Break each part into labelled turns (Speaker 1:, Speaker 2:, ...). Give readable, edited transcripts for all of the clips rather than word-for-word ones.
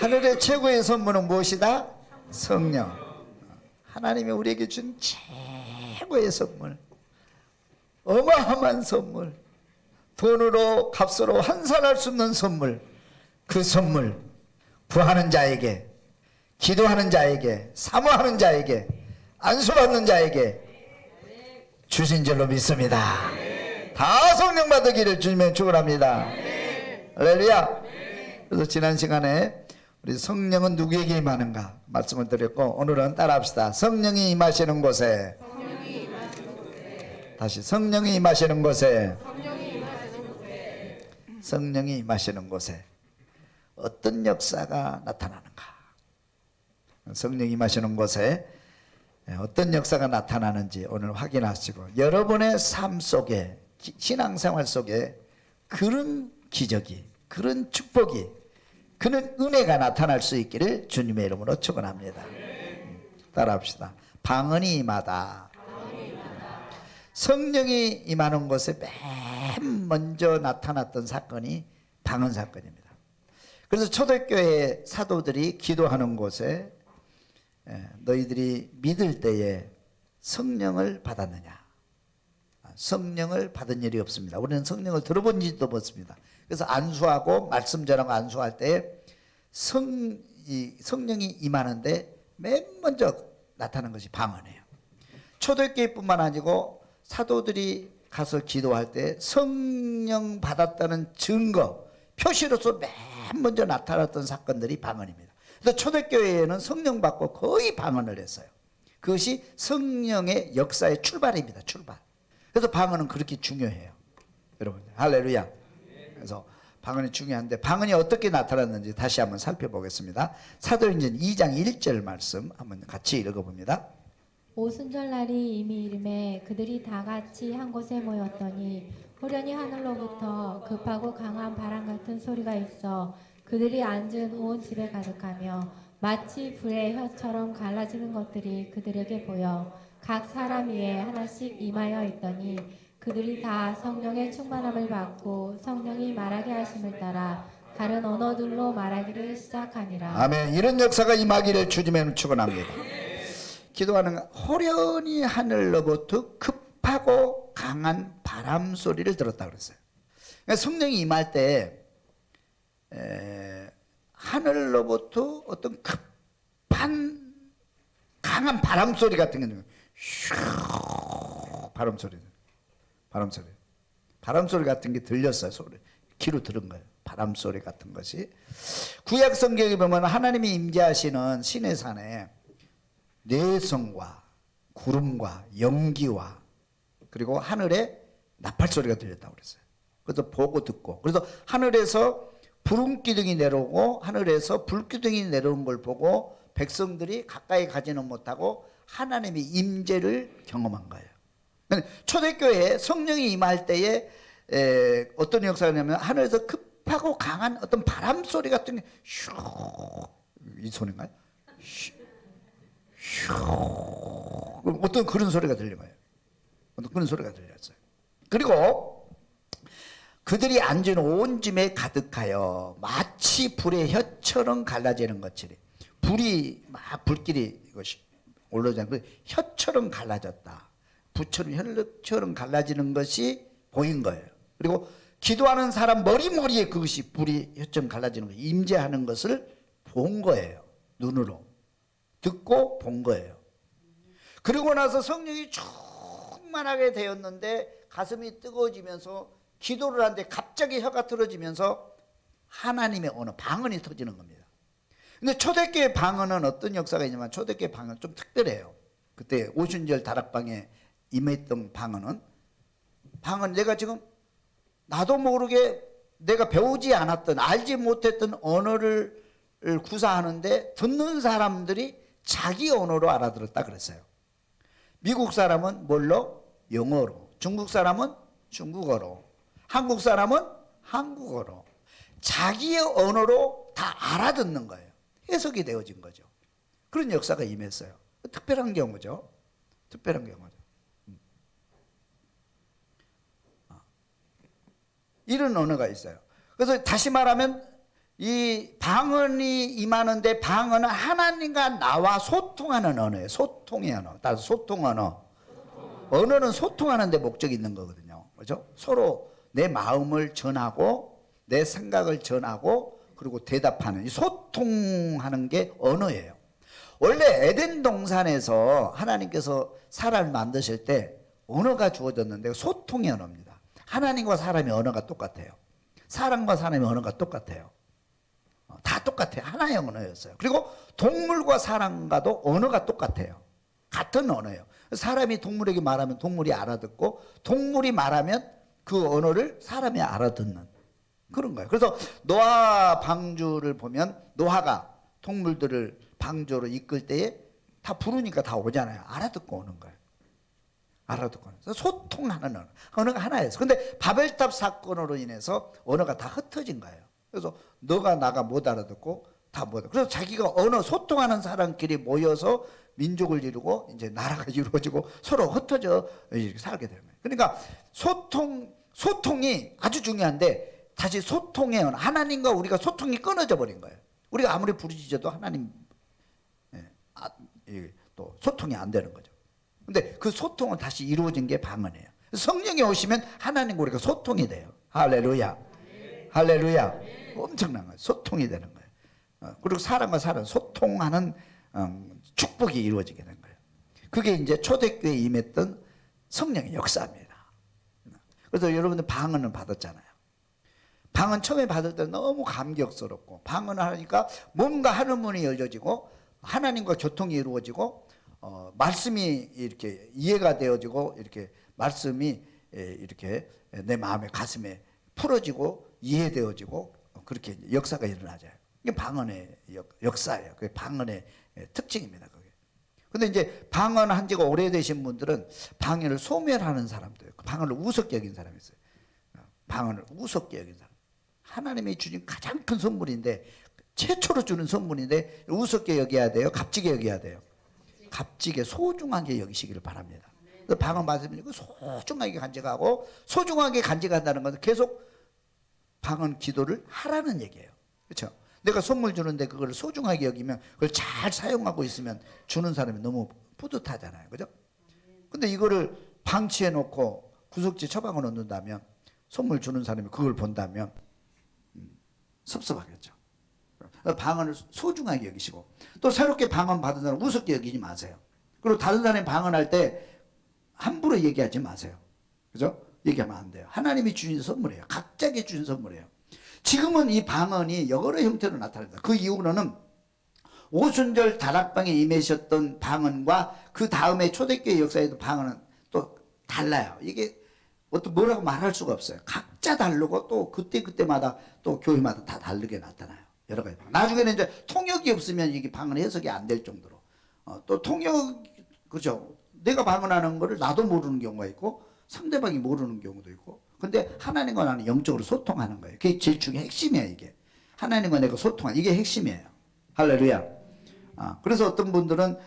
Speaker 1: 하늘의 최고의 선물은 무엇이다? 성령. 하나님이 우리에게 준 최고의 선물, 어마어마한 선물, 돈으로 값으로 환산할 수 없는 선물. 그 선물 구하는 자에게, 기도하는 자에게, 사모하는 자에게, 안수받는 자에게 주신 줄로 믿습니다. 다 성령 받으기를 주님의 축원합니다. 할렐루야. 그래서 지난 시간에 우리 성령은 누구에게 임하는가 말씀을 드렸고, 오늘은 따라합시다. 성령이 임하시는 곳에, 다시 성령이 임하시는 곳에, 성령이 임하시는 곳에 어떤 역사가 나타나는가? 성령이 임하시는 곳에 어떤 역사가 나타나는지 오늘 확인하시고, 여러분의 삶 속에, 신앙생활 속에 그런 기적이, 그런 축복이, 그런 은혜가 나타날 수 있기를 주님의 이름으로 축원합니다. 따라합시다. 방언이 임하다. 성령이 임하는 곳에 맨 먼저 나타났던 사건이 방언 사건입니다. 그래서 초대교회 사도들이 기도하는 곳에 너희들이 믿을 때에 성령을 받았느냐? 성령을 받은 일이 없습니다. 우리는 성령을 들어본 일도 없습니다. 그래서 안수하고 말씀 전하고 안수할 때에 성령이 임하는데 맨 먼저 나타나는 것이 방언이에요. 초대교회뿐만 아니고 사도들이 가서 기도할 때 성령 받았다는 증거, 표시로서 맨 먼저 나타났던 사건들이 방언입니다. 그래서 초대교회에는 성령 받고 거의 방언을 했어요. 그것이 성령의 역사의 출발입니다. 출발. 그래서 방언은 그렇게 중요해요. 여러분, 할렐루야. 그래서 방언이 중요한데, 방언이 어떻게 나타났는지 다시 한번 살펴보겠습니다. 사도행전 2장 1절 말씀 한번 같이 읽어봅니다.
Speaker 2: 오순절날이 이미 이름에 그들이 다 같이 한 곳에 모였더니 호련히 하늘로부터 급하고 강한 바람 같은 소리가 있어 그들이 앉은 온 집에 가득하며 마치 불의 혀처럼 갈라지는 것들이 그들에게 보여 각 사람 위에 하나씩 임하여 있더니 그들이 다 성령의 충만함을 받고 성령이 말하게 하심을 따라 다른 언어들로 말하기를 시작하니라.
Speaker 1: 아멘. 이런 역사가 임하기를 주님의 축원합니다. 기도하는 호련히 하늘로부터 급하고 강한 바람 소리를 들었다 그랬어요. 그러니까 성령이 임할 때 하늘로부터 어떤 급한 강한 바람 소리 같은 게 바람 소리 같은 게 들렸어요. 소리 귀로 들은 거예요. 바람 소리 같은 것이. 구약 성경에 보면 하나님이 임재하시는 시내 산에 내성과 구름과 연기와 그리고 하늘에 나팔 소리가 들렸다고 그랬어요. 그래서 보고 듣고, 그래서 하늘에서 구름기둥이 내려오고 하늘에서 불기둥이 내려온 걸 보고 백성들이 가까이 가지는 못하고 하나님의 임재를 경험한 거예요. 초대교회에 성령이 임할 때에 어떤 역사가 냐면 하늘에서 급하고 강한 어떤 바람 소리 같은 게 이 소리인가요? 어떤 그런 소리가 들린 거예요. 어떤 그런 소리가 들렸어요. 그리고 그들이 앉은 온 집에 가득하여 마치 불의 혀처럼 갈라지는 것처럼, 불이 막 불길이 이것이 올라오잖아요. 혀처럼 갈라졌다. 불처럼 혈처럼 갈라지는 것이 보인 거예요. 그리고 기도하는 사람 머리에 그것이 불이 혀처럼 갈라지는 거, 임재하는 것을 본 거예요. 눈으로 듣고 본 거예요. 그리고 나서 성령이 충만하게 되었는데 가슴이 뜨거워지면서 기도를 하는데 갑자기 혀가 틀어지면서 하나님의 언어, 방언이 터지는 겁니다. 근데 초대교회 방언은 어떤 역사가 있냐면, 초대교회 방언은 좀 특별해요. 그때 오순절 다락방에 임했던 방언은 내가 지금 나도 모르게 내가 배우지 않았던, 알지 못했던 언어를 구사하는데 듣는 사람들이 자기 언어로 알아들었다 그랬어요. 미국 사람은 뭘로? 영어로. 중국 사람은 중국어로. 한국 사람은 한국어로. 자기의 언어로 다 알아듣는 거예요. 해석이 되어진 거죠. 그런 역사가 임했어요. 특별한 경우죠. 특별한 경우죠. 이런 언어가 있어요. 그래서 다시 말하면 이 방언이 임하는데 방언은 하나님과 나와 소통하는 언어예요. 소통의 언어. 따라서 소통 언어. 언어는 소통하는 데 목적이 있는 거거든요. 그죠? 서로 내 마음을 전하고 내 생각을 전하고 그리고 대답하는 이 소통하는 게 언어예요. 원래 에덴 동산에서 하나님께서 사람을 만드실 때 언어가 주어졌는데 소통의 언어입니다. 하나님과 사람의 언어가 똑같아요. 사람과 사람의 언어가 똑같아요. 다 똑같아요. 하나의 언어였어요. 그리고 동물과 사람과도 언어가 똑같아요. 같은 언어예요. 사람이 동물에게 말하면 동물이 알아듣고 동물이 말하면 그 언어를 사람이 알아듣는 그런 거예요. 그래서 노아 방주를 보면 노아가 동물들을 방주로 이끌 때에 다 부르니까 다 오잖아요. 알아듣고 오는 거예요. 알아듣고 오는 거예요. 소통하는 언어. 언어가 하나였어요. 근데 바벨탑 사건으로 인해서 언어가 다 흩어진 거예요. 그래서 너가 나가 못 알아듣고 다 못 알아듣고 그래서 자기가 언어 소통하는 사람끼리 모여서 민족을 이루고 이제 나라가 이루어지고 서로 흩어져 이렇게 살게 되는 거예요. 그러니까 소통이 아주 중요한데 다시 소통의 언어 하나님과 우리가 소통이 끊어져 버린 거예요. 우리가 아무리 부르짖어도 하나님 또 소통이 안 되는 거죠. 근데 그 소통은 다시 이루어진 게 방언이에요. 성령이 오시면 하나님과 우리가 소통이 돼요. 할렐루야. 할렐루야. 엄청난 거예요. 소통이 되는 거예요. 그리고 사람과 사람 소통하는 축복이 이루어지게 된 거예요. 그게 이제 초대교회에 임했던 성령의 역사입니다. 그래서 여러분들 방언을 받았잖아요. 방언 처음에 받을 때 너무 감격스럽고 방언을 하니까 뭔가 하늘 문이 열려지고 하나님과 교통이 이루어지고 말씀이 이렇게 이해가 되어지고 이렇게 말씀이 이렇게 내 마음에 가슴에 풀어지고 이해되어지고 그렇게 역사가 일어나죠. 이게 방언의 역사예요. 그게 방언의 특징입니다. 그게. 근데 이제 방언한 지가 오래되신 분들은 방언을 소멸하는 사람도 있고 방언을 우습게 여긴 사람이 있어요. 방언을 우습게 여긴 사람. 하나님이 주신 가장 큰 선물인데 최초로 주는 선물인데 우습게 여겨야 돼요? 값지게 여겨야 돼요? 값지게 소중하게 여기시기를 바랍니다. 방언 받으면 이거 소중하게 간직하고 소중하게 간직한다는 것은 계속 방언 기도를 하라는 얘기예요. 그렇죠? 내가 선물 주는데 그걸 소중하게 여기면 그걸 잘 사용하고 있으면 주는 사람이 너무 뿌듯하잖아요. 그죠? 근데 이거를 방치해 놓고 구석지 처방을 넣는다면 선물 주는 사람이 그걸 본다면 섭섭하겠죠. 방언을 소중하게 여기시고 또 새롭게 방언 받은 사람 우습게 여기지 마세요. 그리고 다른 사람이 방언할 때 함부로 얘기하지 마세요. 그죠? 얘기하면 안 돼요. 하나님이 주신 선물이에요. 각자에게 주신 선물이에요. 지금은 이 방언이 여러 형태로 나타납니다. 그 이후로는 오순절 다락방에 임하셨던 방언과 그 다음에 초대교회 역사에도 방언은 또 달라요. 이게 어떤 뭐라고 말할 수가 없어요. 각자 다르고 또 그때마다 또 교회마다 다 다르게 나타나요. 여러 가지 방언. 나중에는 이제 통역이 없으면 이게 방언 해석이 안 될 정도로 또 통역 그죠? 내가 방언하는 거를 나도 모르는 경우가 있고 상대방이 모르는 경우도 있고 근데 하나님과 나는 영적으로 소통하는 거예요. 그게 제일 중요한 핵심이에요. 이게 하나님과 내가 소통하는 이게 핵심이에요. 할렐루야. 그래서 어떤 분들은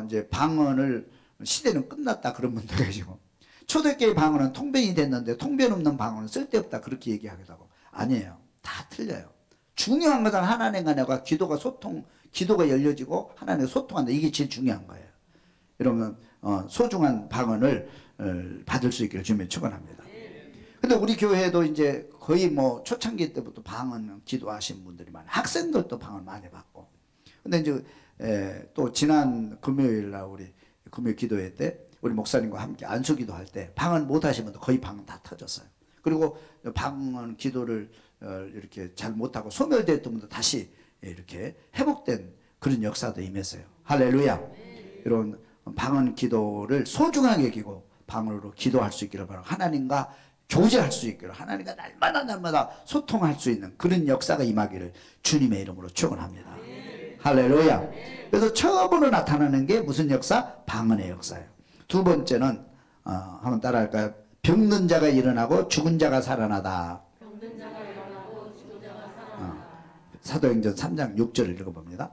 Speaker 1: 이제 방언을 시대는 끝났다 그런 분도 계시고 초대교회 방언은 통변이 됐는데 통변 없는 방언은 쓸데없다 그렇게 얘기하기도 하고 아니에요. 다 틀려요. 중요한 것은 하나님과 내가 기도가 열려지고 하나님과 소통한다. 이게 제일 중요한 거예요. 여러분 소중한 방언을 받을 수 있기를 주님의 축원합니다. 근데 우리 교회도 이제 거의 뭐 초창기 때부터 방언 기도하신 분들이 많아요. 학생들도 방언 많이 받고. 근데 이제 또 지난 금요일 날 우리 금요 기도회 때 우리 목사님과 함께 안수 기도할 때 방언 못 하신 분들 거의 방언 다 터졌어요. 그리고 방언 기도를 이렇게 잘 못하고 소멸됐던 분도 다시 이렇게 회복된 그런 역사도 임했어요. 할렐루야. 이런 방언 기도를 소중하게 여기고 방언으로 기도할 수 있기를 바라고 하나님과 교제할 수 있기를 하나님과 날마다 소통할 수 있는 그런 역사가 임하기를 주님의 이름으로 축원합니다. 할렐루야. 그래서 처음으로 나타나는 게 무슨 역사? 방언의 역사예요. 두 번째는 한번 따라할까요? 병든 자가 일어나고 죽은 자가 살아나다. 사도행전 3장 6절을 읽어봅니다.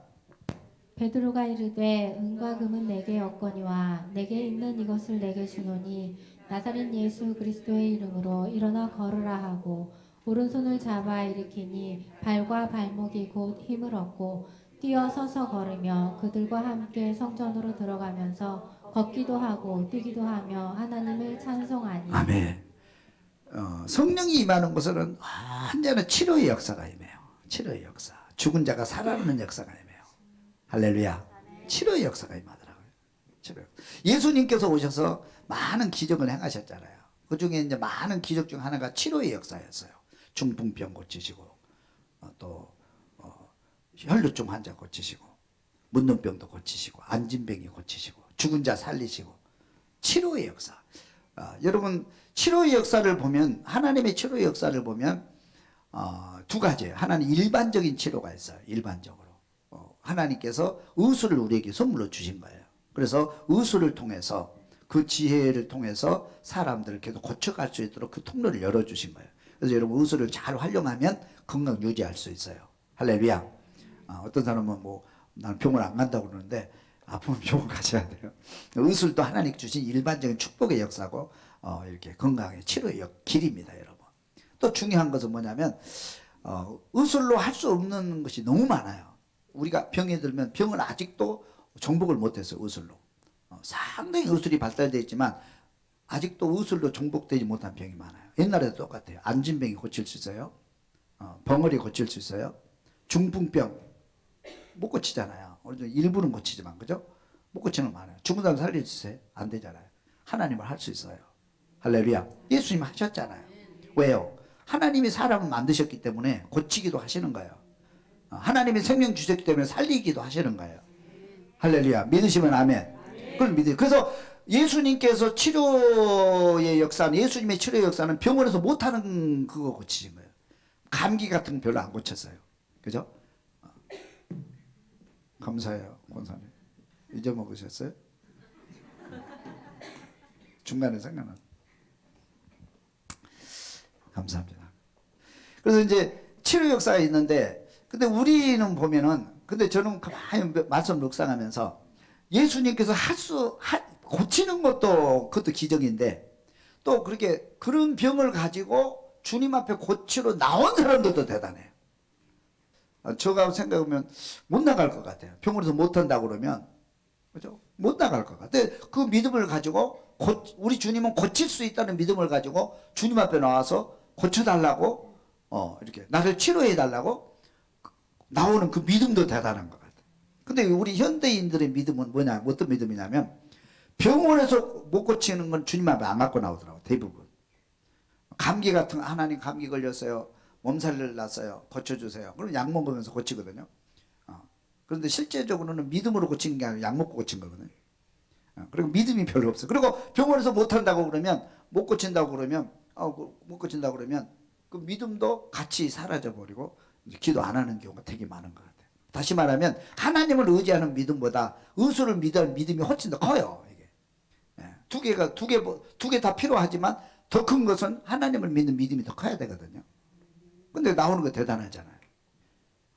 Speaker 2: 베드로가 이르되 은과 금은 내게 없거니와 내게 있는 이것을 내게 주노니 나사렛 예수 그리스도의 이름으로 일어나 걸으라 하고 오른손을 잡아 일으키니 발과 발목이 곧 힘을 얻고 뛰어 서서 걸으며 그들과 함께 성전으로 들어가면서 걷기도 하고 뛰기도 하며 하나님을 찬송하니.
Speaker 1: 아멘. 성령이 임하는 곳에는 언제나 치료의 역사가 임해요. 치료의 역사. 죽은 자가 살아나는 역사가 임해요. 할렐루야. 치료의 역사가 임하더라고요. 치료. 예수님께서 오셔서 많은 기적을 행하셨잖아요. 그 중에 이제 많은 기적 중 하나가 치료의 역사였어요. 중풍병 고치시고, 또 혈루증 환자 고치시고, 문둥병도 고치시고, 안진병이 고치시고, 죽은 자 살리시고, 치료의 역사. 여러분, 치료의 역사를 보면, 하나님의 치료의 역사를 보면 두 가지예요. 하나는 일반적인 치료가 있어요. 일반적으로 하나님께서 의술을 우리에게 선물로 주신 거예요. 그래서 의술을 통해서, 그 지혜를 통해서 사람들을 계속 고쳐갈 수 있도록 그 통로를 열어주신 거예요. 그래서 여러분, 의술을 잘 활용하면 건강 유지할 수 있어요. 할렐루야. 어떤 사람은 나는 병원 안 간다고 그러는데, 아프면 병원 가셔야 돼요. 의술도 하나님 주신 일반적인 축복의 역사고, 이렇게 건강의 치료의 길입니다, 여러분. 또 중요한 것은 뭐냐면, 의술로 할 수 없는 것이 너무 많아요. 우리가 병이 들면 병은 아직도 정복을 못했어요, 의술로. 상당히 의술이 발달되어 있지만 아직도 의술로 정복되지 못한 병이 많아요. 옛날에도 똑같아요. 안진병이 고칠 수 있어요. 벙어리 고칠 수 있어요. 중풍병 못 고치잖아요. 일부는 고치지만, 그죠? 못 고치는 거 많아요. 죽은 사람 살릴 수 있어요? 안 되잖아요. 하나님은 할 수 있어요. 할렐루야. 예수님 하셨잖아요. 왜요? 하나님이 사람을 만드셨기 때문에 고치기도 하시는 거예요. 하나님이 생명 주셨기 때문에 살리기도 하시는 거예요. 할렐루야. 믿으시면 아멘. 그걸 믿어요. 그래서 예수님께서 치료의 역사는, 예수님의 치료의 역사는 병원에서 못하는 그거 고치신 거예요. 감기 같은 거 별로 안 고쳤어요. 그죠? 감사해요, 권사님. 잊어먹으셨어요? 중간에 생각나. 감사합니다. 그래서 이제 치료 역사가 있는데, 근데 우리는 보면은, 근데 저는 가만히 말씀 묵상하면서 예수님께서 고치는 그것도 기적인데, 또 그렇게 그런 병을 가지고 주님 앞에 고치러 나온 사람들도 대단해요. 제가 생각하면 못 나갈 것 같아요. 병원에서 못 한다고 그러면, 그죠? 못 나갈 것 같아요. 그 믿음을 가지고, 우리 주님은 고칠 수 있다는 믿음을 가지고 주님 앞에 나와서 고쳐달라고, 이렇게 나를 치료해달라고 나오는 그 믿음도 대단한 것 같아요. 근데 우리 현대인들의 믿음은 뭐냐, 어떤 믿음이냐면, 병원에서 못 고치는 건 주님 앞에 안 갖고 나오더라고요, 대부분. 감기 같은 거, 하나님 감기 걸렸어요, 몸살을 났어요, 고쳐주세요. 그럼 약 먹으면서 고치거든요. 그런데 실제적으로는 믿음으로 고친 게 아니라 약 먹고 고친 거거든요. 그리고 믿음이 별로 없어요. 그리고 병원에서 못 한다고 그러면, 못 고친다고 그러면, 그 믿음도 같이 사라져 버리고 기도 안 하는 경우가 되게 많은 것 같아요. 다시 말하면 하나님을 의지하는 믿음보다 의술을 믿는 믿음이 훨씬 더 커요. 이게 두 개 다 필요하지만 더 큰 것은 하나님을 믿는 믿음이 더 커야 되거든요. 근데 나오는 거 대단하잖아요.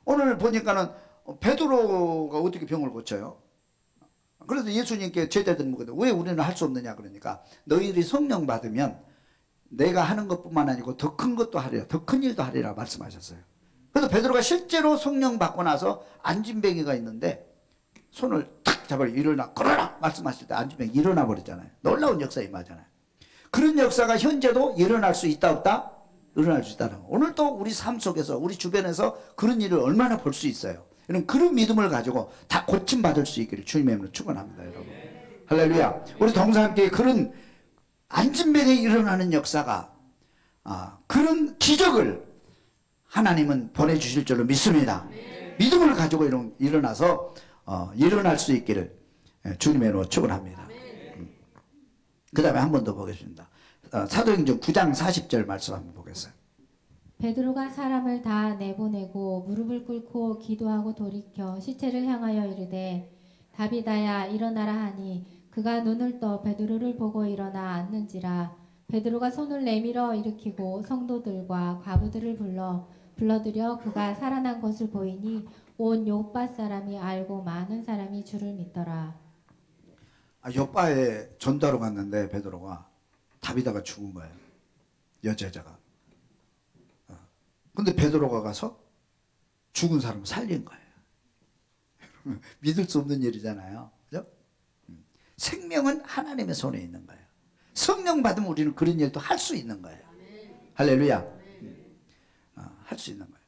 Speaker 1: 오늘 보니까는 베드로가 어떻게 병을 고쳐요? 그래서 예수님께 제자들 묻거든. 왜 우리는 할 수 없느냐 그러니까, 너희들이 성령 받으면 내가 하는 것뿐만 아니고 더 큰 것도 하리라, 더 큰 일도 하리라 말씀하셨어요. 그래서 베드로가 실제로 성령 받고 나서 안진뱅이가 있는데 손을 탁 잡아 일어나 걸어라 말씀하실 때 안진뱅이 일어나 버리잖아요. 놀라운 역사에 임하잖아요. 그런 역사가 현재도 일어날 수 있다 없다? 일어날 수 있다는 거. 오늘 또 우리 삶 속에서, 우리 주변에서 그런 일을 얼마나 볼 수 있어요. 그런 믿음을 가지고 다 고침받을 수 있기를 주님의 이름으로 축원합니다, 여러분. 할렐루야. 우리 동사 함께 그런 안진뱅이에 일어나는 역사가, 그런 기적을 하나님은 보내주실 줄로 믿습니다. 믿음을 가지고 일어나서 일어날 수 있기를 주님의 이름으로 축원합니다. 그 다음에 한 번 더 보겠습니다. 사도행전 9장 40절 말씀 한번 보겠어요.
Speaker 2: 베드로가 사람을 다 내보내고 무릎을 꿇고 기도하고 돌이켜 시체를 향하여 이르되 다비다야 일어나라 하니 그가 눈을 떠 베드로를 보고 일어나 앉는지라. 베드로가 손을 내밀어 일으키고 성도들과 과부들을 불러들여 그가 살아난 것을 보이니 온 요빠 사람이 알고 많은 사람이 주를 믿더라.
Speaker 1: 요빠에 전도하러 갔는데 베드로가 다비다가 죽은 거예요. 여제자가. 근데 베드로가 가서 죽은 사람을 살린 거예요. 믿을 수 없는 일이잖아요. 그죠? 생명은 하나님의 손에 있는 거예요. 성령 받으면 우리는 그런 일도 할 수 있는 거예요. 할렐루야. 할 수 있는 거예요.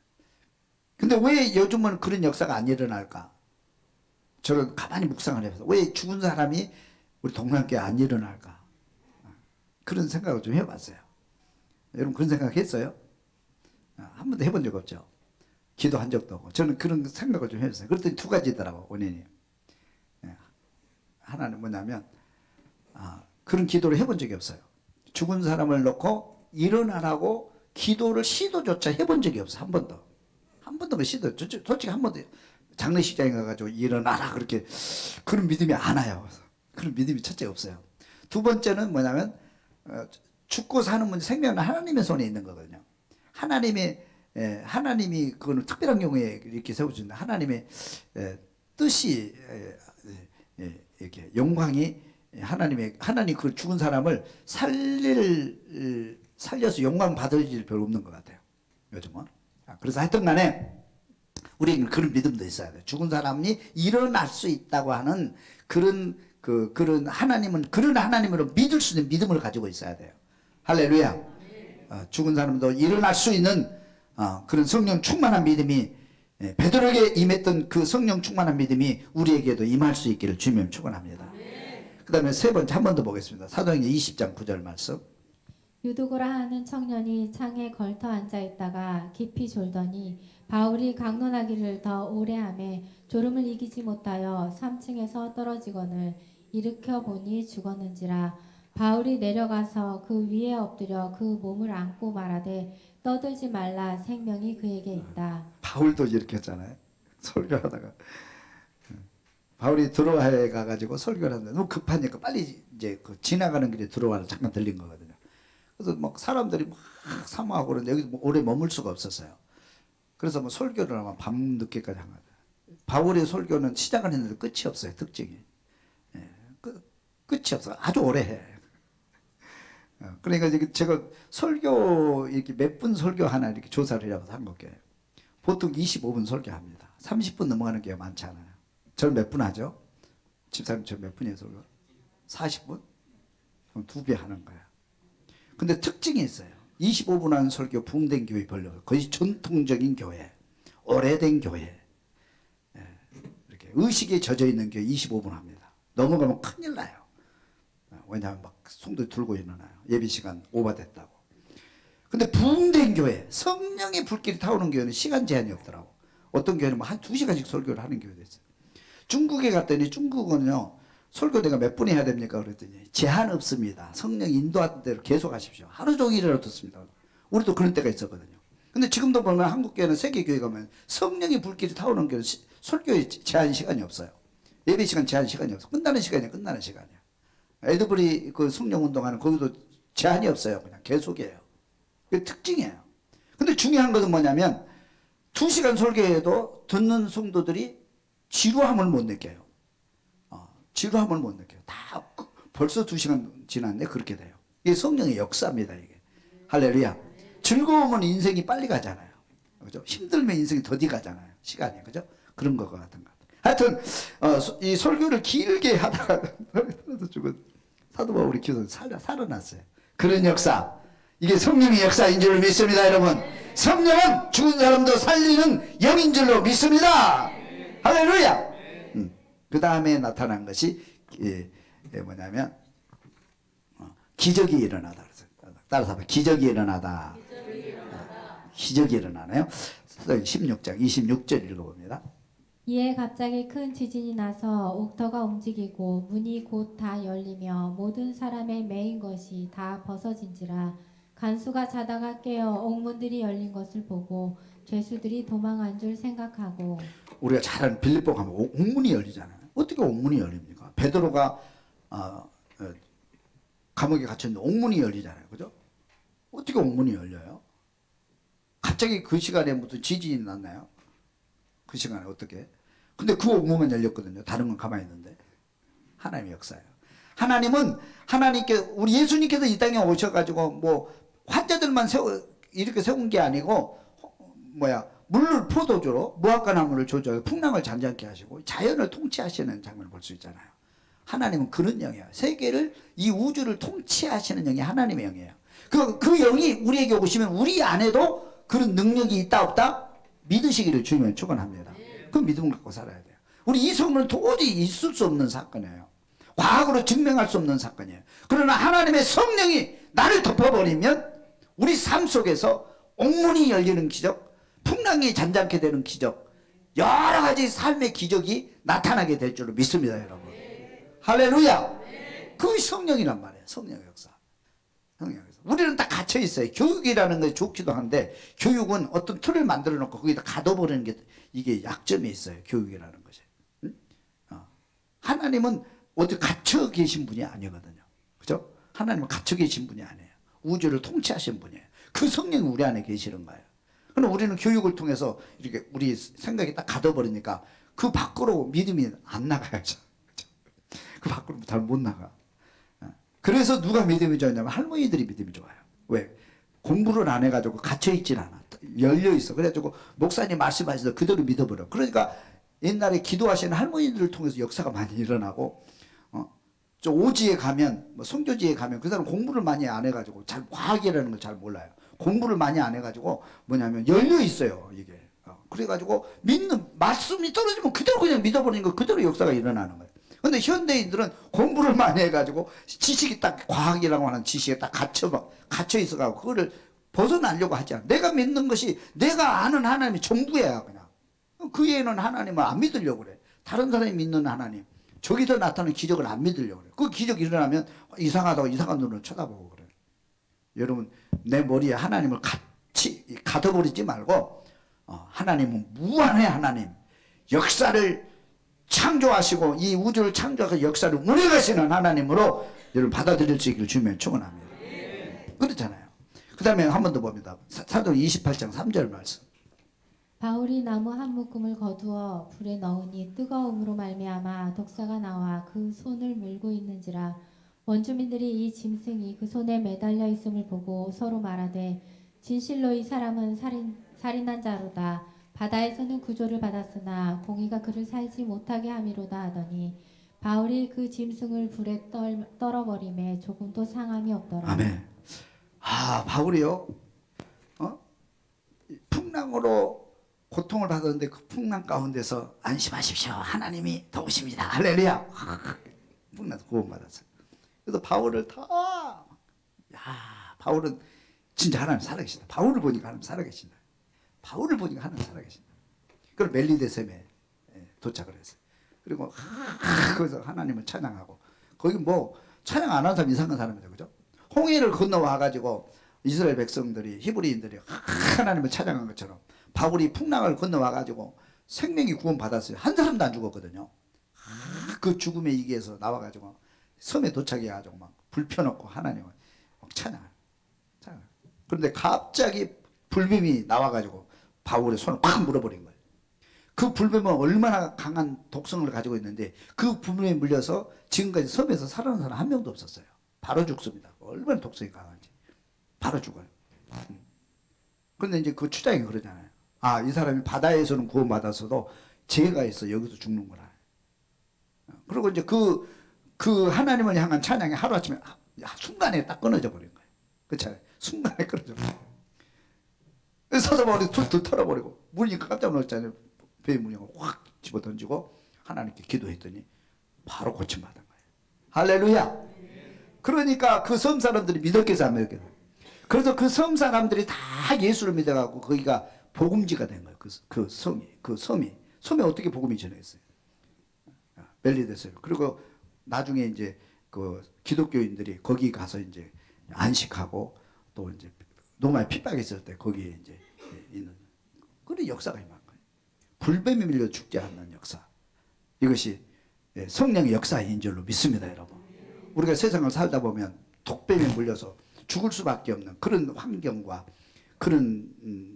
Speaker 1: 근데 왜 요즘은 그런 역사가 안 일어날까? 저는 가만히 묵상을 해서 왜 죽은 사람이 우리 동남교회 안 일어날까? 그런 생각을 좀 해봤어요. 여러분 그런 생각 했어요? 한 번도 해본 적 없죠? 기도한 적도 없고. 저는 그런 생각을 좀 해봤어요. 그랬더니 두 가지더라고, 원인이. 하나는 뭐냐면, 그런 기도를 해본 적이 없어요. 죽은 사람을 놓고 일어나라고 기도를 시도조차 해본 적이 없어요. 한 번도. 한 번도 그 시도, 솔직히 한 번도 장례식장에 가가지고 일어나라 그렇게 그런 믿음이 안 와요. 그런 믿음이 첫째 없어요. 두 번째는 뭐냐면, 죽고 사는 문제, 생명은 하나님의 손에 있는 거거든요. 하나님이 그거는 특별한 경우에 이렇게 세워준다. 하나님의 뜻이 이렇게 영광이 하나님 그 죽은 사람을 살려서 영광 받을 일 별로 없는 것 같아요. 요즘은. 그래서 하여튼간에 우리는 그런 믿음도 있어야 돼요. 죽은 사람이 일어날 수 있다고 하는 그런 하나님은 그런 하나님으로 믿을 수 있는 믿음을 가지고 있어야 돼요. 할렐루야. 죽은 사람도 일어날 수 있는 그런 성령 충만한 믿음이 베드로에게 임했던 그 성령 충만한 믿음이 우리에게도 임할 수 있기를 주님 축원합니다. 그 다음에 세 번째 한 번 더 보겠습니다. 사도행전 20장 9절 말씀.
Speaker 2: 유두고라 하는 청년이 창에 걸터 앉아 있다가 깊이 졸더니 바울이 강론하기를 더 오래 하매 졸음을 이기지 못하여 3층에서 떨어지거늘 일으켜 보니 죽었는지라. 바울이 내려가서 그 위에 엎드려 그 몸을 안고 말하되 떠들지 말라, 생명이 그에게 있다.
Speaker 1: 바울도 이렇게 했잖아요. 설교하다가 바울이 들어와에 가가지고 설교를 하는데 너무 급하니까 빨리 이제 그 지나가는 길에 들어와서 잠깐 들린 거거든요. 그래서 막 사람들이 막 사모하고 그러는데 여기 뭐 오래 머물 수가 없었어요. 그래서 뭐 설교를 하면 밤 늦게까지 한 거예요. 바울의 설교는 시작은 했는데 끝이 없어요. 특징이. 끝이 없어요. 아주 오래 해. 그러니까 제가 설교 이렇게 몇 분 설교 하나 이렇게 조사를 해서 한 거예요. 보통 25분 설교합니다. 30분 넘어가는 게 많지 않아요. 저는 몇 분 하죠? 집사님 저 몇 분이에요 설교? 40분? 그럼 2배 하는 거야. 근데 특징이 있어요. 25분 하는 설교 붕된 교회 별로 거의 전통적인 교회, 오래된 교회, 이렇게 의식에 젖어 있는 교회 25분 합니다. 넘어가면 큰일 나요. 왜냐하면 막 송도 들고 일어나요. 예배 시간 오버됐다고. 근데 붕된 교회, 성령의 불길이 타오르는 교회는 시간 제한이 없더라고. 어떤 교회는 한 2시간씩 설교를 하는 교회도 있어요. 중국에 갔더니 중국은요, 설교 내가 몇 분 해야 됩니까? 그랬더니 제한 없습니다. 성령 인도하는 대로 계속 하십시오. 하루 종일이라도 듣습니다. 우리도 그런 때가 있었거든요. 근데 지금도 보면 한국 교회는 세계 교회 가면 성령의 불길이 타오르는 교회는 설교에 제한 시간이 없어요. 예배 시간 제한 시간이 없어. 끝나는 시간이야, 끝나는 시간이야. 애들이 그 성령 운동하는 거기도 제한이 없어요. 그냥 계속이에요. 그게 특징이에요. 근데 중요한 것은 뭐냐면 2시간 설교해도 듣는 성도들이 지루함을 못 느껴요. 지루함을 못 느껴요. 다 벌써 2시간 지났네. 그렇게 돼요. 이게 성령의 역사입니다. 이게. 할렐루야. 즐거우면 인생이 빨리 가잖아요. 그죠? 힘들면 인생이 더디 가잖아요. 시간이. 그죠? 그런 것 같은 것 같아요. 하여튼 이 설교를 길게 하다가 죽은 사도 바울이 기도 살아났어요. 그런 역사. 이게 성령의 역사인 줄 믿습니다, 여러분. 성령은 죽은 사람도 살리는 영인 줄로 믿습니다. 할렐루야. 그 다음에 나타난 것이 뭐냐면 기적이 일어나다. 따라서 한번 기적이 일어나다. 기적이 일어나네요. 16장 26절 읽어봅니다.
Speaker 2: 이에 갑자기 큰 지진이 나서 옥터가 움직이고 문이 곧 다 열리며 모든 사람의 매인 것이 다 벗어진지라. 간수가 자다가 깨어 옥문들이 열린 것을 보고 죄수들이 도망한 줄 생각하고.
Speaker 1: 우리가 잘 아는 빌립보 가면 옥문이 열리잖아요. 어떻게 옥문이 열립니까? 베드로가 감옥에 갇혔는데 옥문이 열리잖아요. 그죠? 어떻게 옥문이 열려요? 갑자기 그 시간에 무슨 지진이 났나요? 그 시간에 어떻게? 근데 그 옥문만 열렸거든요. 다른 건 가만히 있는데. 하나님의 역사예요. 하나님은 우리 예수님께서 이 땅에 오셔가지고 뭐 환자들만 이렇게 세운 게 아니고 물을 포도주로 무화과나무를 조져서 풍랑을 잔잔케 하시고 자연을 통치하시는 장면을 볼 수 있잖아요. 하나님은 그런 영이에요. 세계를, 이 우주를 통치하시는 영이 하나님의 영이에요. 그 영이 우리에게 오시면 우리 안에도 그런 능력이 있다 없다 믿으시기를 주님은 축원합니다. 그 믿음을 갖고 살아야 돼요. 우리 이성은 도저히 있을 수 없는 사건이에요. 과학으로 증명할 수 없는 사건이에요. 그러나 하나님의 성령이 나를 덮어버리면 우리 삶 속에서 옥문이 열리는 기적, 풍랑이 잔잔케 되는 기적, 여러 가지 삶의 기적이 나타나게 될 줄로 믿습니다, 여러분. 할렐루야. 그게 성령이란 말이에요. 성령의 역사. 성령의 역사. 우리는 다 갇혀 있어요. 교육이라는 것이 좋기도 한데, 교육은 어떤 틀을 만들어 놓고 거기다 가둬버리는 게 이게 약점이 있어요. 교육이라는 것이. 응? 하나님은 어디 갇혀 계신 분이 아니거든요. 그죠? 하나님은 갇혀 계신 분이 아니에요. 우주를 통치하신 분이에요. 그 성령이 우리 안에 계시는 거예요. 그럼 우리는 교육을 통해서 이렇게 우리 생각이 딱 가둬버리니까 그 밖으로 믿음이 안 나가야죠. 그 밖으로 잘 못 나가. 그래서 누가 믿음이 좋냐면 할머니들이 믿음이 좋아요. 왜? 공부를 안 해가지고 갇혀있진 않아. 열려있어. 그래가지고 목사님 말씀하셔서 그대로 믿어버려. 그러니까 옛날에 기도하시는 할머니들을 통해서 역사가 많이 일어나고, 저 오지에 가면, 성교지에 가면 그 사람 공부를 많이 안 해가지고 잘 과학이라는 걸 잘 몰라요. 공부를 많이 안 해가지고 뭐냐면 열려있어요, 이게. 그래가지고 믿는, 말씀이 떨어지면 그대로 그냥 믿어버리는 거, 그대로 역사가 일어나는 거예요. 근데 현대인들은 공부를 많이 해가지고 지식이 딱, 과학이라고 하는 지식에 딱 갇혀 있어가지고 그거를 벗어나려고 하지 않아. 내가 믿는 것이 내가 아는 하나님이 전부야, 그냥. 그 외에는 하나님을 안 믿으려고 그래. 다른 사람이 믿는 하나님, 저기서 나타나는 기적을 안 믿으려고 그래. 그 기적이 일어나면 이상하다고 이상한 눈으로 쳐다보고 그래. 여러분, 내 머리에 하나님을 같이 가둬버리지 말고, 하나님은 무한의 하나님, 역사를 창조하시고 이 우주를 창조하고 역사를 운행하시는 하나님으로 여러분 받아들일 수 있기를 주면 축원합니다. 그렇잖아요. 그 다음에 한 번 더 봅니다. 사도행 28장 3절 말씀.
Speaker 2: 바울이 나무 한 묶음을 거두어 불에 넣으니 뜨거움으로 말미암아 독사가 나와 그 손을 물고 있는지라. 원주민들이 이 짐승이 그 손에 매달려 있음을 보고 서로 말하되 진실로 이 사람은 살인한 자로다. 바다에서는 구조를 받았으나 공의가 그를 살지 못하게 함이로다 하더니 바울이 그 짐승을 불에 떨어버림에 조금도 상함이 없더라.
Speaker 1: 아멘. 바울이요, 풍랑으로 고통을 받았는데 그 풍랑 가운데서 안심하십시오, 하나님이 도우십니다, 할렐루야. 풍랑에서 구원받았어요. 그래서 바울을 바울은 진짜 하나님 살아계신다. 바울을 보니까 하나님 살아계신다. 바울을 보니까 하나님 살아계신다. 그걸 멜리데셈에 도착을 했어요. 그리고 거기서 하나님을 찬양하고, 거기 뭐 찬양 안 하는 사람 이상한 사람이죠, 그죠? 홍해를 건너와 가지고 이스라엘 백성들이, 히브리인들이 하나님을 찬양한 것처럼 바울이 풍랑을 건너와 가지고 생명이 구원받았어요. 한 사람도 안 죽었거든요. 그 죽음의 위기에서 나와 가지고 섬에 도착해 가지고 막 불 펴놓고 하나님을 막 찬양. 그런데 갑자기 불뱀이 나와 가지고 바울의 손을 팍 물어버린 거예요. 그 불뱀은 얼마나 강한 독성을 가지고 있는데 그 불뱀에 물려서 지금까지 섬에서 살아난 사람 한 명도 없었어요. 바로 죽습니다. 얼마나 독성이 강한지. 바로 죽어요. 그런데 이제 그 추장이 그러잖아요. 이 사람이 바다에서는 구원받았어도 죄가 있어 여기서 죽는구나. 그리고 이제 그 하나님을 향한 찬양이 하루아침에 순간에 딱 끊어져 버린 거예요. 그렇잖아요. 순간에 끊어져 버린 거예요. 사자바울이 툴툴 털어버리고, 물이니까 깜짝 놀랐잖아요. 배의 문양을 확 집어 던지고 하나님께 기도했더니 바로 고침받은 거예요. 할렐루야. 그러니까 그 섬 사람들이 믿었겠어요, 안 믿었겠어요? 그래서 그 섬 사람들이 다 예수를 믿어갖고 거기가 복음지가 된 거예요. 그 섬이 어떻게 복음이 전해졌어요? 멜리데스로. 그리고 나중에 이제 그 기독교인들이 거기 가서 이제 안식하고, 또 이제 로마에 핍박했을 때 거기에 이제 있는 그런 역사가 임한 거예요. 불뱀이 밀려 죽지 않는 역사. 이것이 성령의 역사인 줄로 믿습니다, 여러분. 우리가 세상을 살다 보면 독뱀에 물려서 죽을 수밖에 없는 그런 환경과 그런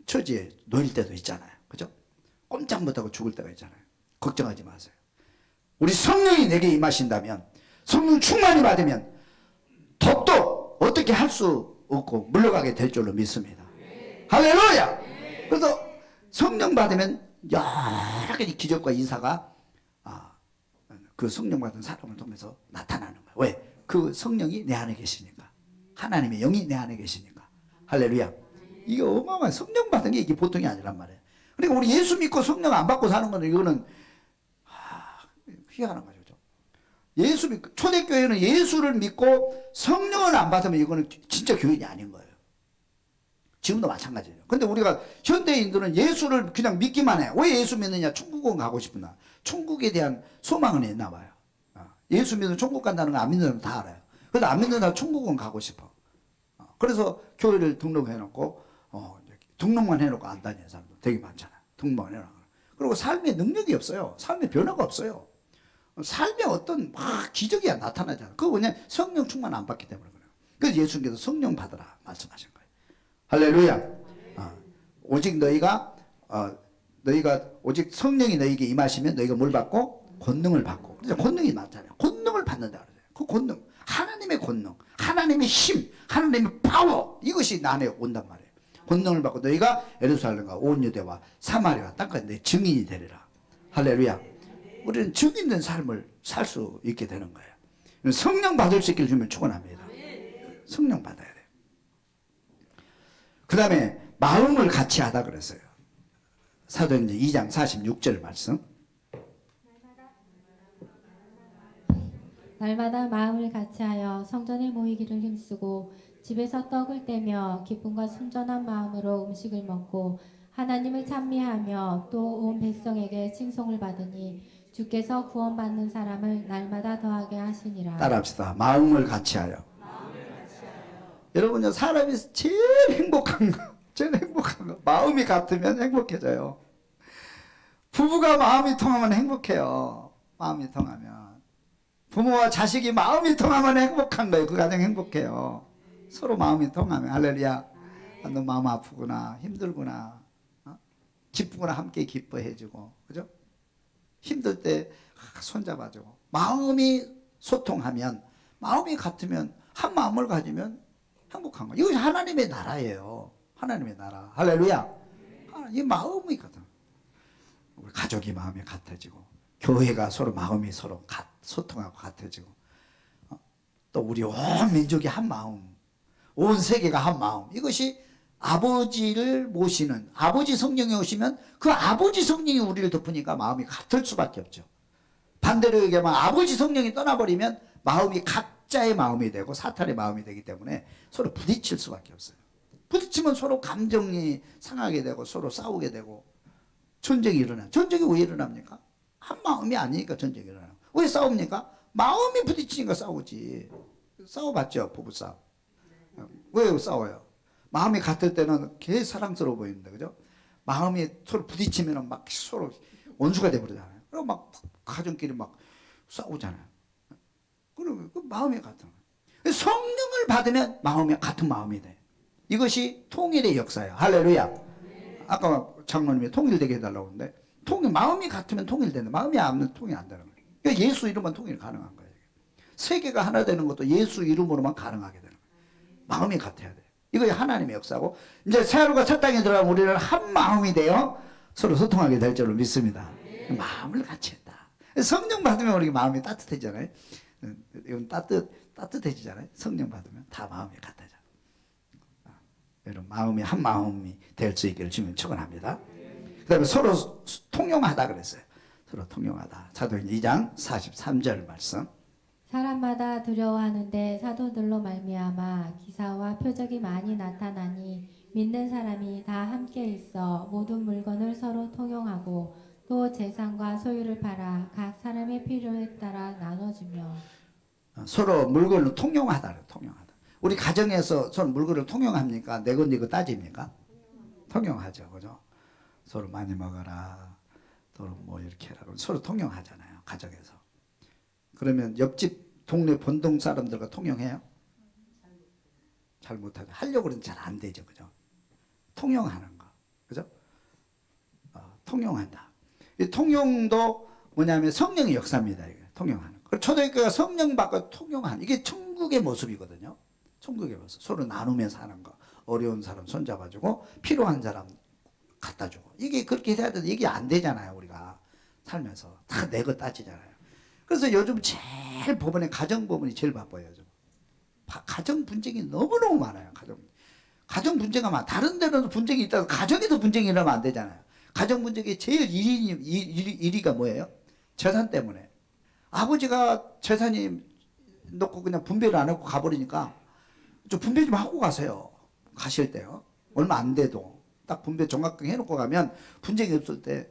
Speaker 1: 처지에 놓일 때도 있잖아요. 그죠? 꼼짝 못하고 죽을 때가 있잖아요. 걱정하지 마세요. 우리 성령이 내게 임하신다면, 성령 충만히 받으면 독도 어떻게 할 수 없고 물러가게 될 줄로 믿습니다. 할렐루야. 그래서 성령 받으면 여러 가지 기적과 이사가 그 성령 받은 사람을 통해서 나타나는 거예요. 왜? 그 성령이 내 안에 계시니까. 하나님의 영이 내 안에 계시니까. 할렐루야. 이게 어마어마한 성령 받은 게 이게 보통이 아니란 말이에요. 그러니까 우리 예수 믿고 성령 안 받고 사는 거는 이거는 희한한 거죠. 예수 믿고, 초대교회는 예수를 믿고 성령을 안 받으면 이거는 진짜 교인이 아닌 거예요. 지금도 마찬가지예요. 근데 우리가 현대인들은 예수를 그냥 믿기만 해. 왜 예수 믿느냐? 천국은 가고 싶구나. 천국에 대한 소망은 있나 봐요. 예수 믿으면 천국 간다는 거 안 믿는 사람 다 알아요. 근데 안 믿는 사람 천국은 가고 싶어. 그래서 교회를 등록해놓고 등록만 해놓고 안 다니는 사람도 되게 많잖아요. 등록만 해놓고. 그리고 삶의 능력이 없어요. 삶의 변화가 없어요. 삶에 어떤 막 기적이 나타나잖아요. 그거 뭐냐? 성령 충만 안 받기 때문에 그래요. 그래서 예수님께서 성령 받으라 말씀하신 거예요. 할렐루야. 오직 너희가 오직 성령이 너희에게 임하시면 너희가 뭘 받고? 권능을 받고. 그래서 권능이 많잖아요. 권능을 받는다 그러죠. 그 권능, 하나님의 권능, 하나님의 힘, 하나님의 파워, 이것이 나 안에 온단 말이에요. 권능을 받고 너희가 예루살렘과 온 유대와 사마리아 땅까지 내 증인이 되리라. 할렐루야. 우리는 증 있는 삶을 살 수 있게 되는 거예요. 성령 받을 수 있기를 주면 축원합니다. 성령 받아야 돼요. 그 다음에 마음을 같이 하다 그랬어요. 사도행전 2장 46절 말씀.
Speaker 2: 날마다 마음을 같이하여 성전에 모이기를 힘쓰고 집에서 떡을 떼며 기쁨과 순전한 마음으로 음식을 먹고 하나님을 찬미하며 또 온 백성에게 칭송을 받으니 주께서 구원받는 사람을 날마다 더하게 하시니라.
Speaker 1: 따라합시다. 마음을 같이하여. 여러분요, 사람이 제일 행복한 거 마음이 같으면 행복해져요. 부부가 마음이 통하면 행복해요. 마음이 통하면. 부모와 자식이 마음이 통하면 행복한 거예요. 그 가정 행복해요. 서로 마음이 통하면. 할렐루야. 너 마음 아프구나, 힘들구나, 기쁘구나, 함께 기뻐해주고, 그죠? 힘들 때 손잡아주고. 마음이 소통하면, 마음이 같으면, 한 마음을 가지면 행복한 거예요. 이것이 하나님의 나라예요. 하나님의 나라. 할렐루야. 이 마음이 같아. 우리 가족이 마음이 같아지고, 교회가 서로 마음이 서로 소통하고 같아지고, 또 우리 온 민족이 한 마음, 온 세계가 한 마음. 이것이 아버지를 모시는, 아버지 성령이 오시면 그 아버지 성령이 우리를 덮으니까 마음이 같을 수밖에 없죠. 반대로 얘기하면 아버지 성령이 떠나버리면 마음이 각자의 마음이 되고 사탄의 마음이 되기 때문에 서로 부딪힐 수밖에 없어요. 부딪히면 서로 감정이 상하게 되고 서로 싸우게 되고 전쟁이 일어나요. 전쟁이 왜 일어납니까? 한 마음이 아니니까 전쟁이 일어나요. 왜 싸웁니까? 마음이 부딪히니까 싸우지. 싸워봤죠, 부부싸움. 왜 싸워요? 마음이 같을 때는 개 사랑스러워 보이는데, 그죠? 마음이 서로 부딪히면 막 서로 원수가 돼버리잖아요. 그리고 막 가정끼리 막 싸우잖아요. 그리고 그 마음이 같은 거예요. 성령을 받으면 마음이 같은 마음이 돼. 이것이 통일의 역사예요. 할렐루야. 아까 장로님이 통일되게 해달라고 하는데, 마음이 같으면 통일되는데, 마음이 안 되면 통일 안 되는 거예요. 그러니까 예수 이름만 통일 가능한 거예요. 세계가 하나 되는 것도 예수 이름으로만 가능하게 되는 거예요. 마음이 같아야 돼요. 이것이 하나님의 역사고, 이제 새 하루가 첫 땅에 들어가면 우리는 한 마음이 되어 서로 소통하게 될 줄로 믿습니다. 마음을 같이 했다. 성령 받으면 우리 마음이 따뜻해지잖아요. 이건 따뜻해지잖아요. 성령 받으면 다 마음이 같아져. 여러분, 마음이 한 마음이 될 수 있기를 주님 축원합니다. 그 다음에 서로 통용하다 그랬어요. 서로 통용하다. 사도행전 2장 43절 말씀.
Speaker 2: 사람마다 두려워하는데 사도들로 말미암아 기사와 표적이 많이 나타나니 믿는 사람이 다 함께 있어 모든 물건을 서로 통용하고 또 재산과 소유를 팔아 각 사람의 필요에 따라 나눠주며.
Speaker 1: 서로 물건을 통용하다. 우리 가정에서 서로 물건을 통용합니까? 내 건 이거 따집니까? 통용하죠, 그죠? 서로 많이 먹어라, 서로 뭐 이렇게 하라고 서로 통용하잖아요, 가정에서. 그러면 옆집 동네 본동 사람들과 통용해요? 잘 못하죠. 하려고 그러면 잘 안 되죠, 그죠? 통용하는 거, 그죠? 통용한다. 이 통용도 뭐냐면 성령의 역사입니다. 이게 통용하는 거. 초대교회가 성령 받고 통용하는, 이게 천국의 모습이거든요. 천국의 모습. 서로 나누면서 하는 거. 어려운 사람 손잡아주고 필요한 사람 갖다 주고. 이게 그렇게 해야 되는데 이게 안 되잖아요. 우리가 살면서 다 내 거 따지잖아요. 그래서 요즘 제일 법원에 가정법원이 제일 바빠요. 요즘 가정 분쟁이 너무너무 많아요. 가정 분쟁가 많아. 다른 데는 분쟁이 있다고 가정에서 분쟁이 일어나면 안 되잖아요. 가정 분쟁의 제일 1위가 뭐예요? 재산 때문에. 아버지가 재산이 놓고 그냥 분배를 안 하고 가버리니까 좀 분배 좀 하고 가세요. 가실 때요. 얼마 안 돼도 딱 분배 정확하게 해놓고 가면 분쟁이 없을 때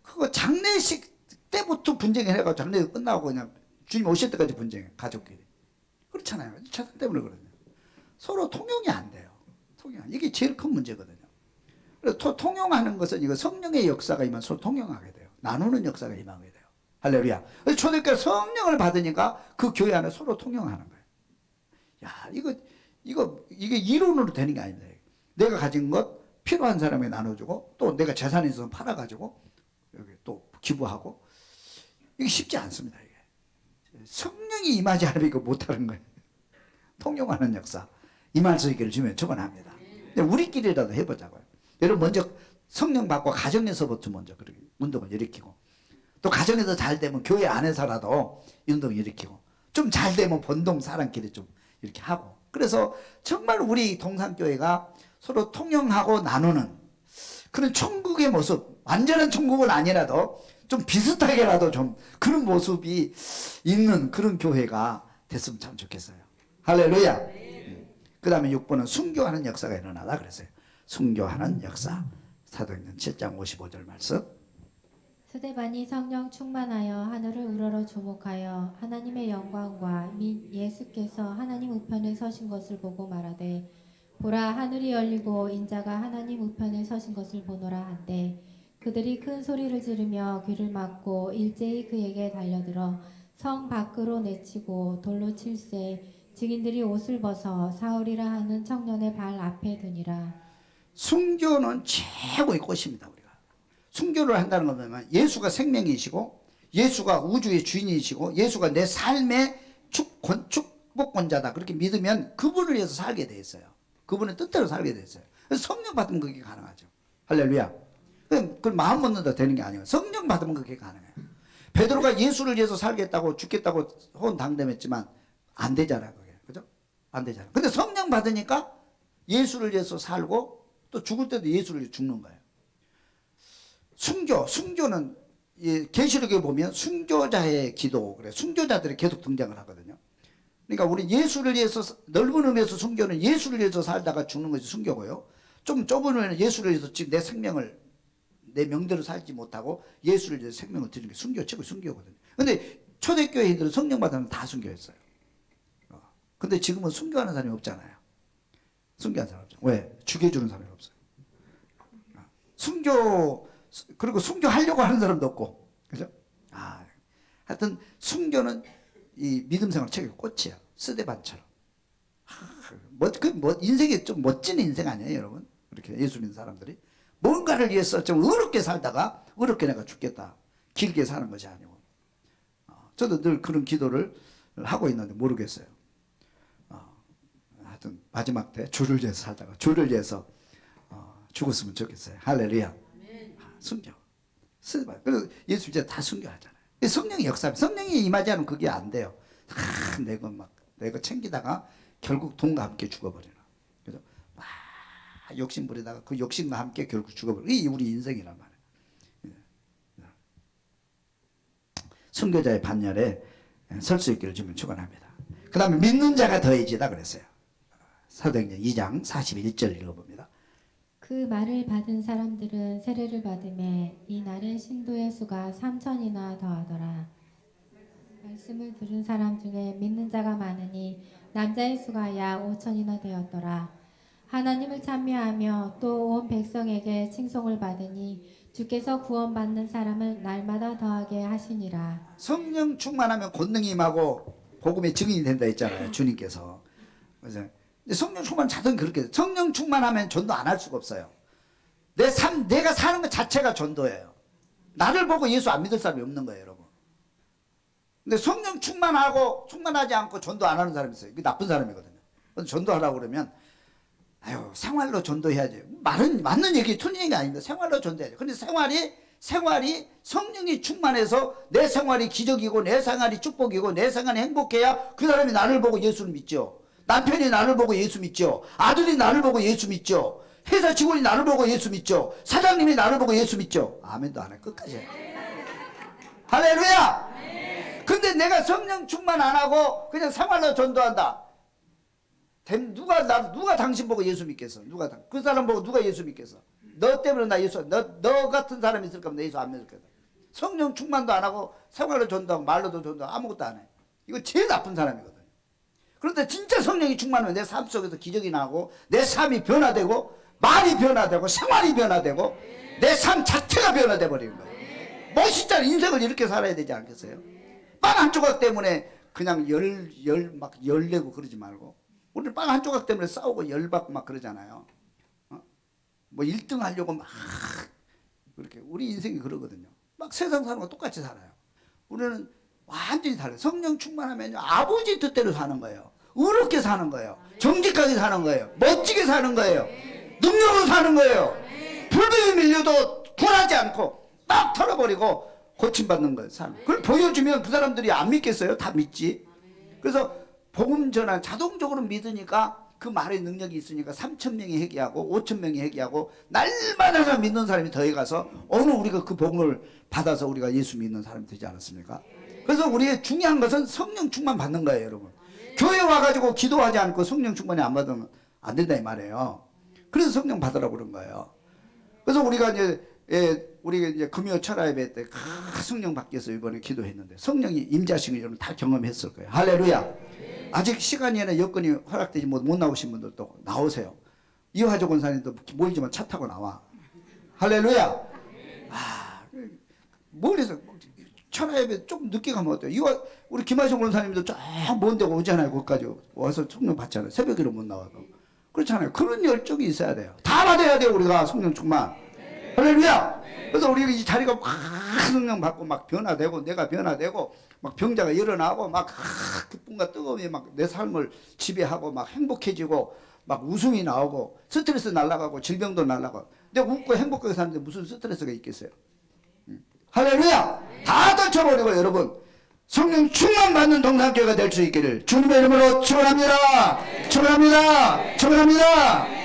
Speaker 1: 그거 장례식 때부터 분쟁을 해가지고 장례식 끝나고 그냥 주님 오실 때까지 분쟁해. 가족끼리. 그렇잖아요. 재산 때문에 그러거든요. 서로 통용이 안 돼요. 이게 제일 큰 문제거든요. 그래서 통용하는 것은 이거 성령의 역사가 임하면 서로 통용하게 돼요. 나누는 역사가 임하게 돼요. 할렐루야. 그래서 초대교회 성령을 받으니까 그 교회 안에 서로 통용하는 거예요. 야, 이게 이론으로 되는 게 아닙니다. 내가 가진 것 필요한 사람에게 나눠주고 또 내가 재산이 있어서 팔아가지고 여기 또 기부하고 이게 쉽지 않습니다. 이게 성령이 임하지 않으면 이거 못하는 거예요. 통용하는 역사 임할 수 있기를 주면 축원합니다. 우리끼리라도 해보자고요. 여러분 먼저 성령 받고 가정에서부터 먼저 그렇게 운동을 일으키고 또 가정에서 잘 되면 교회 안에서라도 운동을 일으키고 좀 잘 되면 본동 사람끼리 좀 이렇게 하고 그래서 정말 우리 동산교회가 서로 통용하고 나누는 그런 천국의 모습 완전한 천국은 아니라도 좀 비슷하게라도 좀 그런 모습이 있는 그런 교회가 됐으면 참 좋겠어요. 할렐루야. 그 다음에 6번은 순교하는 역사가 일어나다 그랬어요. 순교하는 역사. 사도행전 7장 55절 말씀.
Speaker 2: 스데반이 성령 충만하여 하늘을 우러러 주목하여 하나님의 영광과 및 예수께서 하나님 우편에 서신 것을 보고 말하되 보라 하늘이 열리고 인자가 하나님 우편에 서신 것을 보노라 한데 그들이 큰 소리를 지르며 귀를 막고 일제히 그에게 달려들어 성 밖으로 내치고 돌로 칠세 증인들이 옷을 벗어 사울이라 하는 청년의 발 앞에 두니라.
Speaker 1: 순교는 최고의 꽃입니다. 우리가 순교를 한다는 건 뭐냐면 예수가 생명이시고 예수가 우주의 주인이시고 예수가 내 삶의 축복권자다 그렇게 믿으면 그분을 위해서 살게 돼 있어요. 그분의 뜻대로 살게 돼 있어요. 그래서 성령 받으면 그게 가능하죠. 할렐루야. 그걸 마음 먹는다 되는 게 아니에요. 성령 받으면 그게 가능해요. 베드로가 예수를 위해서 살겠다고 죽겠다고 혼 당dem했지만 안 되잖아요. 그게. 그죠? 안 되잖아요. 근데 성령 받으니까 예수를 위해서 살고 또 죽을 때도 예수를 위해서 죽는 거예요. 순교는 계시록에 보면 순교자의 기도 그래. 순교자들이 계속 등장을 하거든요. 그러니까 우리 예수를 위해서 넓은 의미에서 순교는 예수를 위해서 살다가 죽는 것이 순교고요. 좀 좁은 의미는 예수를 위해서 지금 내 생명을 내 명대로 살지 못하고 예수를 위해서 생명을 드리는 게 순교 최고 순교거든요. 근데 초대교회인들은 성령 받으면 다 순교했어요. 근데 지금은 순교하는 사람이 없잖아요. 순교하는 사람 없죠. 왜? 죽여주는 사람이 없어요. 그리고 순교하려고 하는 사람도 없고, 그죠? 하여튼 순교는 이 믿음 생활 최고의 꽃이야. 스데반처럼. 인생이 좀 멋진 인생 아니에요, 여러분? 이렇게 예수 믿는 사람들이. 뭔가를 위해서 좀 어렵게 살다가 어렵게 내가 죽겠다. 길게 사는 것이 아니고. 저도 늘 그런 기도를 하고 있는데 모르겠어요. 하여튼 마지막 때 주를 위해서 살다가 주를 위해서 죽었으면 좋겠어요. 할렐루야. 순교. 그래서 예수 이제 다 순교하잖아요. 성령의 역사, 성령이 임하지 않으면 그게 안 돼요. 내가 챙기다가 결국 돈과 함께 죽어버리나. 그죠? 막 욕심 부리다가 그 욕심과 함께 결국 죽어버려. 이게 우리 인생이란 말이에요. 순교자의 반열에 설 수 있기를 주면 축원합니다. 그 다음에 믿는 자가 더해지다 그랬어요. 사도행전 2장 41절 읽어봅니다.
Speaker 2: 그 말을 받은 사람들은 세례를 받음에 이 날에 신도의 수가 3,000이나 더하더라. 말씀을 들은 사람 중에 믿는 자가 많으니 남자의 수가 약 5,000이나 되었더라. 하나님을 찬미하며 또 온 백성에게 칭송을 받으니 주께서 구원받는 사람을 날마다 더하게 하시니라.
Speaker 1: 성령 충만하면 권능이 임하고 복음의 증인이 된다 했잖아요. 주님께서. 그래서 성령 충만 자동 그렇게 돼요. 성령 충만하면 전도 안 할 수가 없어요. 내가 사는 것 자체가 전도예요. 나를 보고 예수 안 믿을 사람이 없는 거예요, 여러분. 근데 성령 충만하지 않고 전도 안 하는 사람이 있어요. 이게 나쁜 사람이거든요. 전도하라고 그러면 아유, 생활로 전도해야지. 말은 맞는 얘기, 틀린 얘기 아닙니다. 생활로 전도해야지. 근데 생활이 성령이 충만해서 내 생활이 기적이고 내 생활이 축복이고 내 생활이 행복해야 그 사람이 나를 보고 예수를 믿죠. 남편이 나를 보고 예수 믿죠. 아들이 나를 보고 예수 믿죠. 회사 직원이 나를 보고 예수 믿죠. 사장님이 나를 보고 예수 믿죠. 아멘도 안 해. 끝까지 해. 할렐루야. 근데 내가 성령 충만 안 하고 그냥 생활로 전도한다. 누가 당신 보고 예수 믿겠어? 그 사람 보고 누가 예수 믿겠어? 너 때문에 나 예수, 너 같은 사람이 있을 거면 나 예수 안 믿을 거다. 성령 충만도 안 하고 생활로 전도하고 말로도 전도하고 아무것도 안 해. 이거 제일 나쁜 사람이거든요. 그런데 진짜 성령이 충만하면 내 삶 속에서 기적이 나고 내 삶이 변화되고 말이 변화되고 생활이 변화되고 내 삶 자체가 변화돼 버리는 거예요. 멋있잖아. 인생을 이렇게 살아야 되지 않겠어요? 빵 한 조각 때문에 그냥 막 열내고 그러지 말고 우리는 빵 한 조각 때문에 싸우고 열받고 막 그러잖아요. 뭐 1등 하려고 막 그렇게 우리 인생이 그러거든요. 막 세상 사람과 똑같이 살아요. 우리는 완전히 달라요. 성령 충만하면요 아버지 뜻대로 사는 거예요. 의롭게 사는 거예요. 정직하게 사는 거예요. 멋지게 사는 거예요. 능력으로 사는 거예요. 불뱀이 밀려도 굴하지 않고 딱 털어버리고 고침받는 거예요. 삶. 그걸 보여주면 그 사람들이 안 믿겠어요? 다 믿지. 그래서 복음 전환 자동적으로 믿으니까 그 말의 능력이 있으니까 3,000명이 회개하고 5,000명이 회개하고 날마다 믿는 사람이 더해가서 어느 우리가 그 복음을 받아서 우리가 예수 믿는 사람이 되지 않았습니까? 그래서 우리의 중요한 것은 성령 충만 받는 거예요, 여러분. 교회 와가지고 기도하지 않고 성령 충만이 안 받으면 안 된다 이 말이에요. 그래서 성령 받으라고 그런 거예요. 그래서 우리가 이제 금요 철야 예배 때 성령 받기 위해서 이번에 기도했는데 성령이 임재하신 걸 여러분 다 경험했을 거예요. 할렐루야. 아직 시간이나 여건이 허락되지 못 나오신 분들도 나오세요. 이화조 권사님도 모이지만 차 타고 나와. 할렐루야. 멀리서 철야 예배 좀 늦게 가면 어때요? 우리 김하정 권사님도 쫙 먼 데가 오잖아요. 거기까지 와서 성령 받잖아요. 새벽에는 못 나와도. 그렇잖아요. 그런 열정이 있어야 돼요. 다 받아야 돼요. 우리가 성령 충만. 할렐루야. 그래서 우리가 이 자리가 막 성령 받고 막 변화되고 내가 변화되고 막 병자가 일어나고 막 기쁨과 뜨거움이 막 내 삶을 지배하고 막 행복해지고 막 웃음이 나오고 스트레스 날아가고 질병도 날아가고 내가 웃고 행복하게 사는데 무슨 스트레스가 있겠어요? 할렐루야. 다 떨쳐버리고 여러분 성령 충만 받는 동산교회가 될 수 있기를 주님의 이름으로 축원합니다. 축원합니다. 축원합니다.